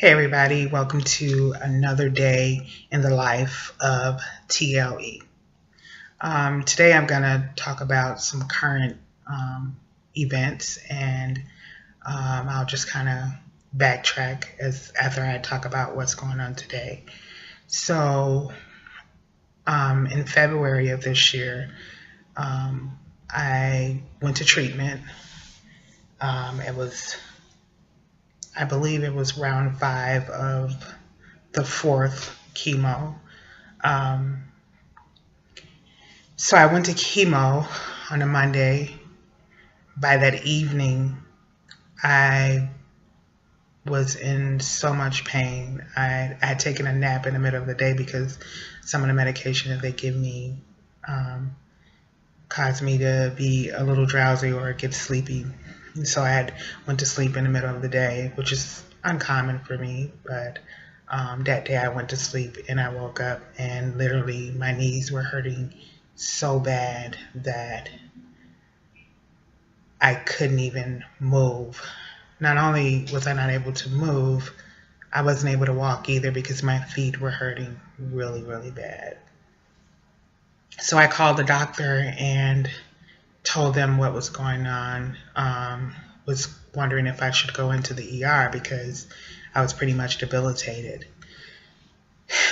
Hey everybody, welcome to another day in the life of TLE. Today I'm going to talk about some current events and I'll just kind of backtrack after I talk about what's going on today. So in February of this year, I went to treatment. I believe it was round 5 of the 4th chemo. Um, so I went to chemo on a Monday. By that evening, I was in so much pain. I had taken a nap in the middle of the day because some of the medication that they give me caused me to be a little drowsy or get sleepy. And so I had went to sleep in the middle of the day, which is uncommon for me. But that day I went to sleep and I woke up and literally my knees were hurting so bad that I couldn't even move. Not only was I not able to move, I wasn't able to walk either because my feet were hurting really, really bad. So I called the doctor and told them what was going on. Was wondering if I should go into the ER because I was pretty much debilitated.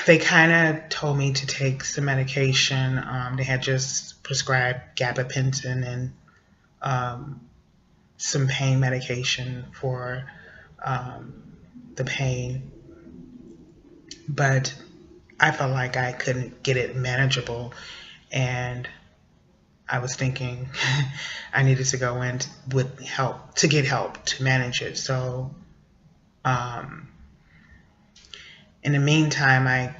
They kind of told me to take some medication. They had just prescribed gabapentin and some pain medication for the pain, but I felt like I couldn't get it manageable, and I was thinking I needed to go in with help to get help to manage it. So in the meantime, I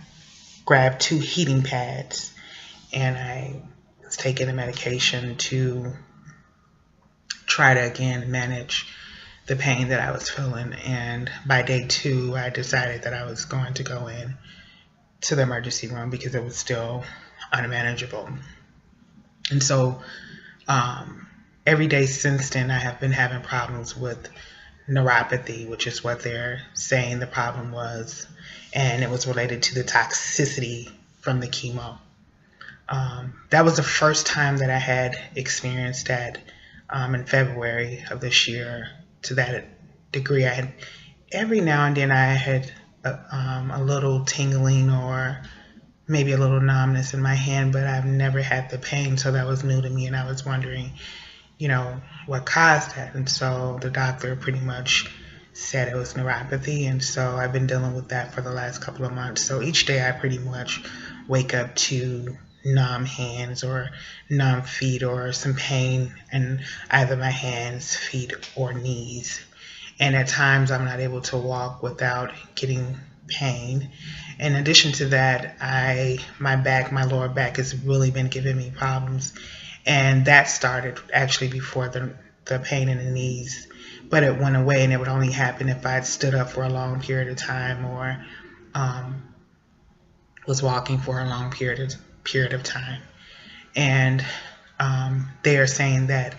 grabbed 2 heating pads and I was taking the medication to try to again manage the pain that I was feeling. And by day 2, I decided that I was going to go in to the emergency room because it was still unmanageable. And so every day since then, I have been having problems with neuropathy, which is what they're saying the problem was. And it was related to the toxicity from the chemo. That was the first time that I had experienced that in February of this year to that degree. I had every now and then I had a little tingling or maybe a little numbness in my hand, but I've never had the pain, so that was new to me, and I was wondering, what caused that. And so the doctor pretty much said it was neuropathy, and so I've been dealing with that for the last couple of months. So each day I pretty much wake up to numb hands or numb feet or some pain in either my hands, feet, or knees. And at times I'm not able to walk without getting pain. In addition to that, my lower back has really been giving me problems. And that started actually before the pain in the knees. But it went away, and it would only happen if I had stood up for a long period of time or was walking for a long period of time. And they are saying that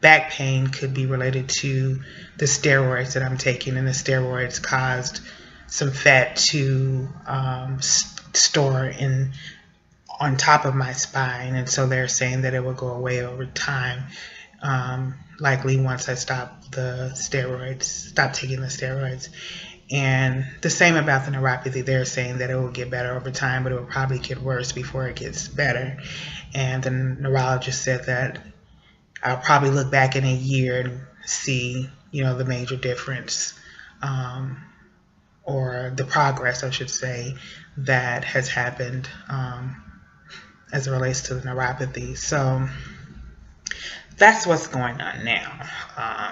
back pain could be related to the steroids that I'm taking, and the steroids caused some fat to store on top of my spine, and so they're saying that it will go away over time, likely once I stop taking the steroids. And the same about the neuropathy. They're saying that it will get better over time, but it will probably get worse before it gets better. And the neurologist said that I'll probably look back in a year and see, the major difference, or the progress, I should say, that has happened as it relates to the neuropathy. So that's what's going on now,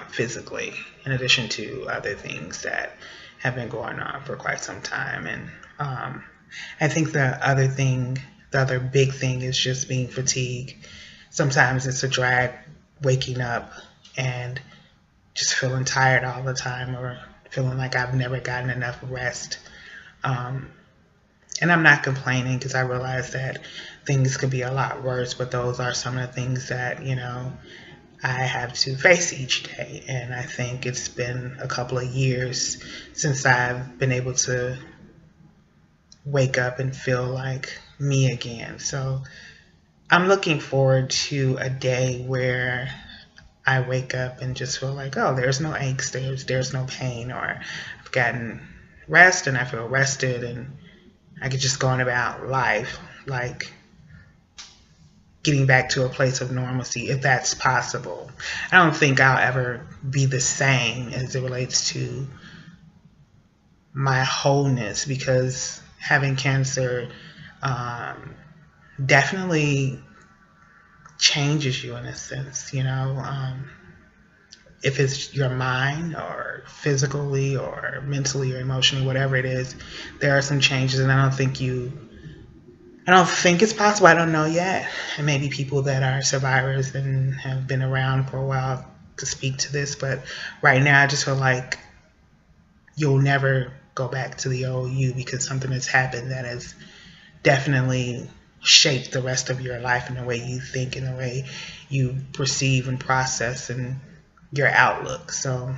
physically, in addition to other things that have been going on for quite some time. And I think the other big thing is just being fatigued. Sometimes it's a drag waking up and just feeling tired all the time, or feeling like I've never gotten enough rest. And I'm not complaining because I realize that things could be a lot worse, but those are some of the things that, I have to face each day. And I think it's been a couple of years since I've been able to wake up and feel like me again. So I'm looking forward to a day where I wake up and just feel like, oh, there's no aches, there's no pain, or I've gotten rest and I feel rested and I could just go on about life, like getting back to a place of normalcy, if that's possible. I don't think I'll ever be the same as it relates to my wholeness, because having cancer definitely changes you in a sense, if it's your mind or physically or mentally or emotionally, whatever it is, there are some changes, and I don't think it's possible. I don't know yet. And maybe people that are survivors and have been around for a while to speak to this, but right now I just feel like you'll never go back to the old you, because something has happened that has definitely shaped the rest of your life and the way you think and the way you perceive and process and your outlook. So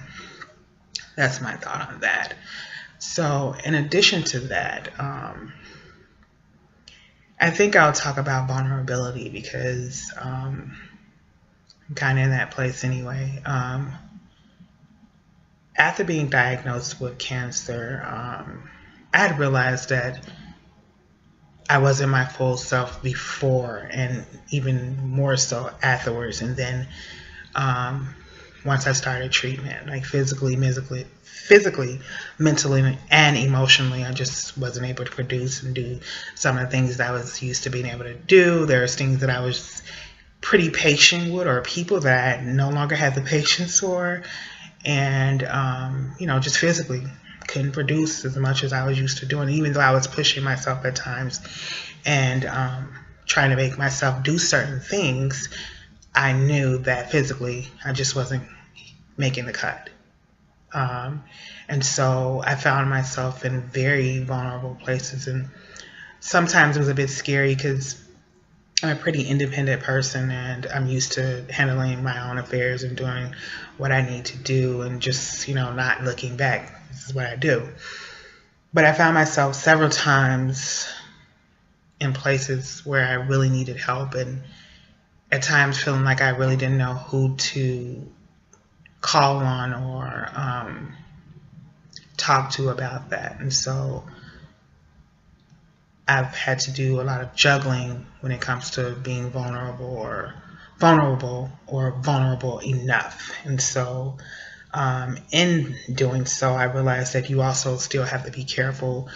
that's my thought on that. So in addition to that, I think I'll talk about vulnerability, because I'm kind of in that place anyway. After being diagnosed with cancer, I had realized that I wasn't my full self before, and even more so afterwards. And then once I started treatment, like physically, mentally, and emotionally, I just wasn't able to produce and do some of the things that I was used to being able to do. There's things that I was pretty patient with, or people that I no longer had the patience for, and just physically couldn't produce as much as I was used to doing, even though I was pushing myself at times and trying to make myself do certain things. I knew that physically I just wasn't making the cut. And so I found myself in very vulnerable places, and sometimes it was a bit scary because I'm a pretty independent person and I'm used to handling my own affairs and doing what I need to do and just, not looking back. This is what I do. But I found myself several times in places where I really needed help, and at times feeling like I really didn't know who to call on or talk to about that. And so I've had to do a lot of juggling when it comes to being vulnerable enough. And so in doing so, I realized that you also still have to be careful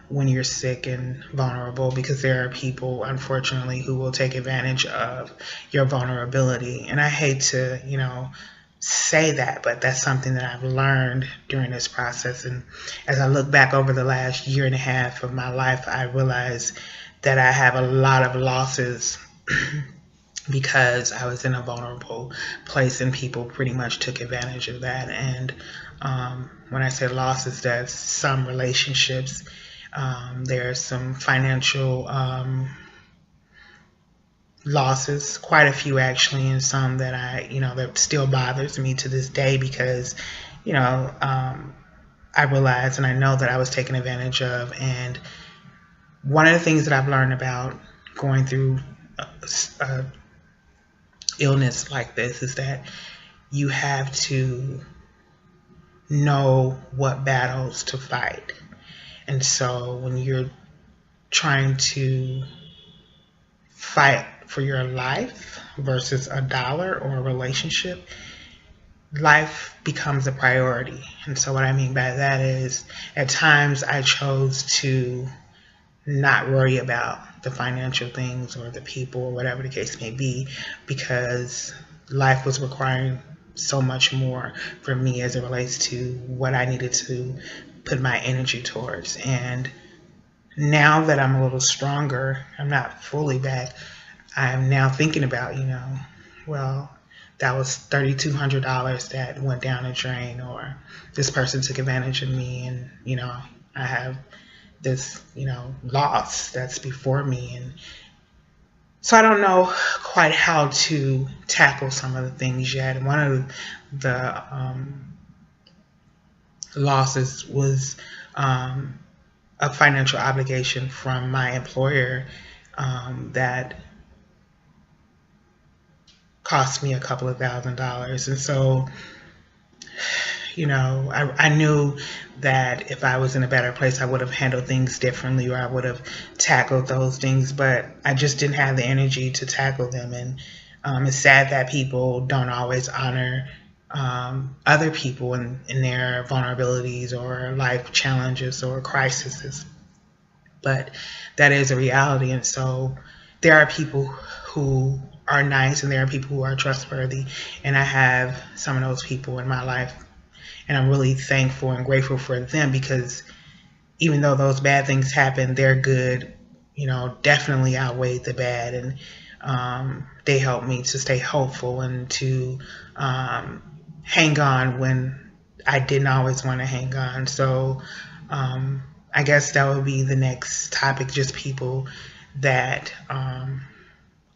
when you're sick and vulnerable, because there are people, unfortunately, who will take advantage of your vulnerability. And I hate to, say that, but that's something that I've learned during this process. And as I look back over the last year and a half of my life, I realize that I have a lot of losses because I was in a vulnerable place and people pretty much took advantage of that. And when I say losses, that's some relationships, there's some financial losses, quite a few actually, and some that that still bothers me to this day, because I realized and I know that I was taken advantage of. And one of the things that I've learned about going through illness like this is that you have to know what battles to fight. And so when you're trying to fight for your life versus a dollar or a relationship, life becomes a priority. And so what I mean by that is, at times I chose to not worry about the financial things or the people or whatever the case may be, because life was requiring so much more for me as it relates to what I needed to put my energy towards. And now that I'm a little stronger, I'm not fully back, I'm now thinking about, well, that was $3,200 that went down the drain, or this person took advantage of me, and, I have this, loss that's before me. And So I don't know quite how to tackle some of the things yet. And one of the losses was um, a financial obligation from my employer that cost me a couple of $1,000s. And so, I knew that if I was in a better place, I would have handled things differently, or I would have tackled those things, but I just didn't have the energy to tackle them. And it's sad that people don't always honor other people in their vulnerabilities or life challenges or crises. But that is a reality. And so there are people who are nice and there are people who are trustworthy. And I have some of those people in my life. And I'm really thankful and grateful for them, because even though those bad things happen, their good, definitely outweighed the bad. And they helped me to stay hopeful and to hang on when I didn't always want to hang on. So I guess that would be the next topic, just people that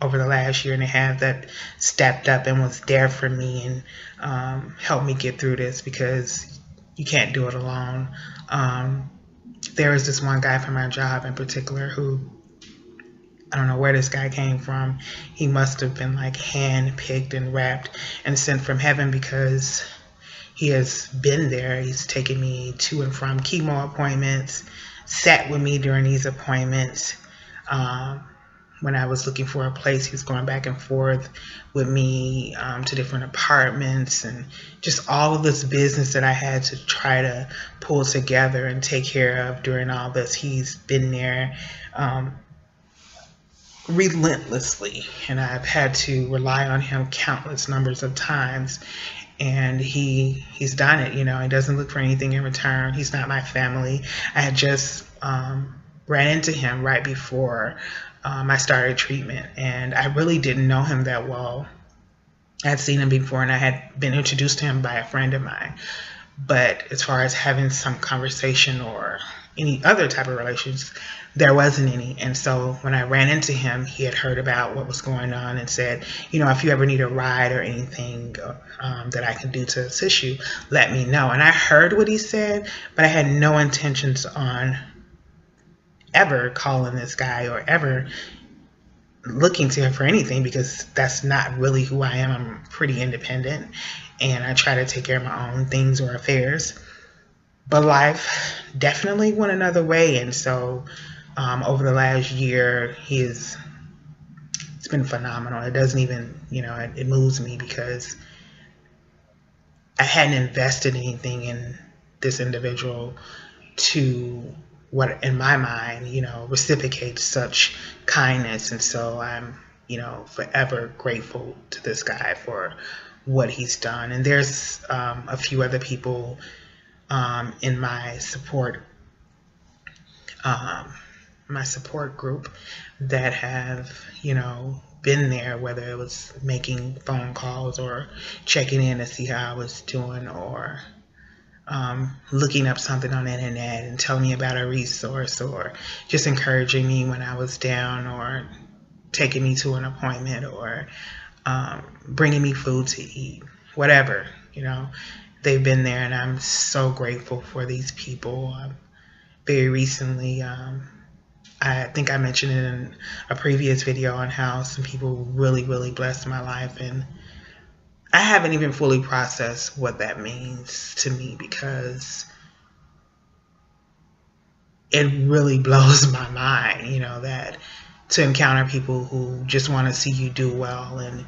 over the last year and a half that stepped up and was there for me and helped me get through this, because you can't do it alone. There was this one guy from my job in particular who, I don't know where this guy came from. He must have been like hand picked and wrapped and sent from heaven, because he has been there. He's taken me to and from chemo appointments, sat with me during these appointments. When I was looking for a place, he was going back and forth with me to different apartments, and just all of this business that I had to try to pull together and take care of during all this. He's been there relentlessly, and I've had to rely on him countless numbers of times. And he's done it. He doesn't look for anything in return. He's not my family. I had just ran into him right before I started treatment, and I really didn't know him that well. I had seen him before, and I had been introduced to him by a friend of mine. But as far as having some conversation or any other type of relations, there wasn't any. And so when I ran into him, he had heard about what was going on and said, if you ever need a ride or anything that I can do to assist you, let me know. And I heard what he said, but I had no intentions on ever calling this guy or ever looking to him for anything, because that's not really who I am. I'm pretty independent, and I try to take care of my own things or affairs. But life definitely went another way, and so over the last year, it's been phenomenal. It doesn't even, it moves me, because I hadn't invested anything in this individual to what, in my mind, reciprocates such kindness. And so I'm, forever grateful to this guy for what he's done. And there's a few other people in my support group that have, been there, whether it was making phone calls or checking in to see how I was doing, or looking up something on the internet and telling me about a resource, or just encouraging me when I was down, or taking me to an appointment, or bringing me food to eat, whatever, they've been there, and I'm so grateful for these people. Very recently, I think I mentioned it in a previous video on how some people really, really blessed my life, and I haven't even fully processed what that means to me, because it really blows my mind, that to encounter people who just want to see you do well, and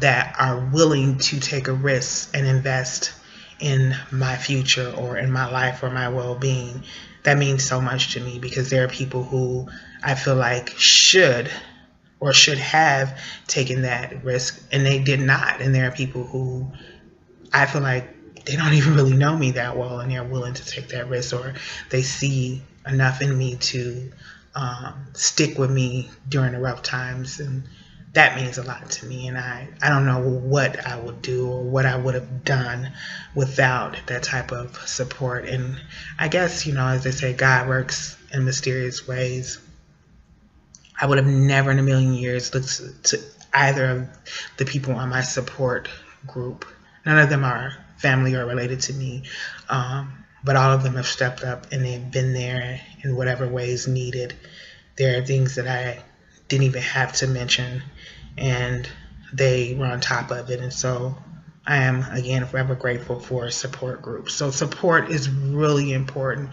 that are willing to take a risk and invest in my future or in my life or my well-being. That means so much to me, because there are people who I feel like should have taken that risk, and they did not. And there are people who I feel like they don't even really know me that well, and they're willing to take that risk, or they see enough in me to stick with me during the rough times. And that means a lot to me. And I don't know what I would do or what I would have done without that type of support. And I guess, as they say, God works in mysterious ways. I would have never in a million years looked to either of the people on my support group. None of them are family or related to me, but all of them have stepped up and they've been there in whatever ways needed. There are things that I didn't even have to mention, and they were on top of it. And so I am, again, forever grateful for support groups. So support is really important.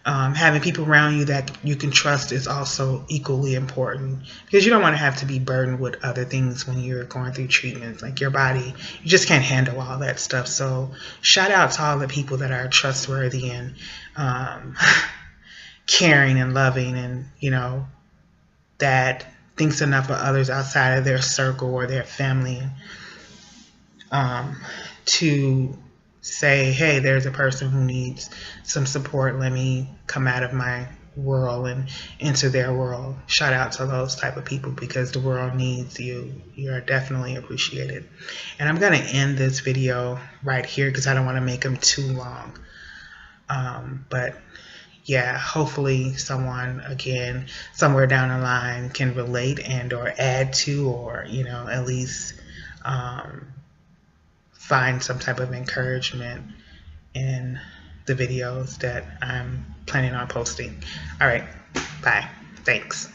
Having people around you that you can trust is also equally important, because you don't want to have to be burdened with other things when you're going through treatments. Like your body, you just can't handle all that stuff. So shout out to all the people that are trustworthy and caring and loving, and that thinks enough of others outside of their circle or their family to say, hey, there's a person who needs some support. Let me come out of my world and into their world. Shout out to those type of people, because the world needs you. You are definitely appreciated. And I'm going to end this video right here because I don't want to make them too long. But yeah, hopefully someone, again, somewhere down the line can relate and or add to, or at least find some type of encouragement in the videos that I'm planning on posting. All right, bye. Thanks.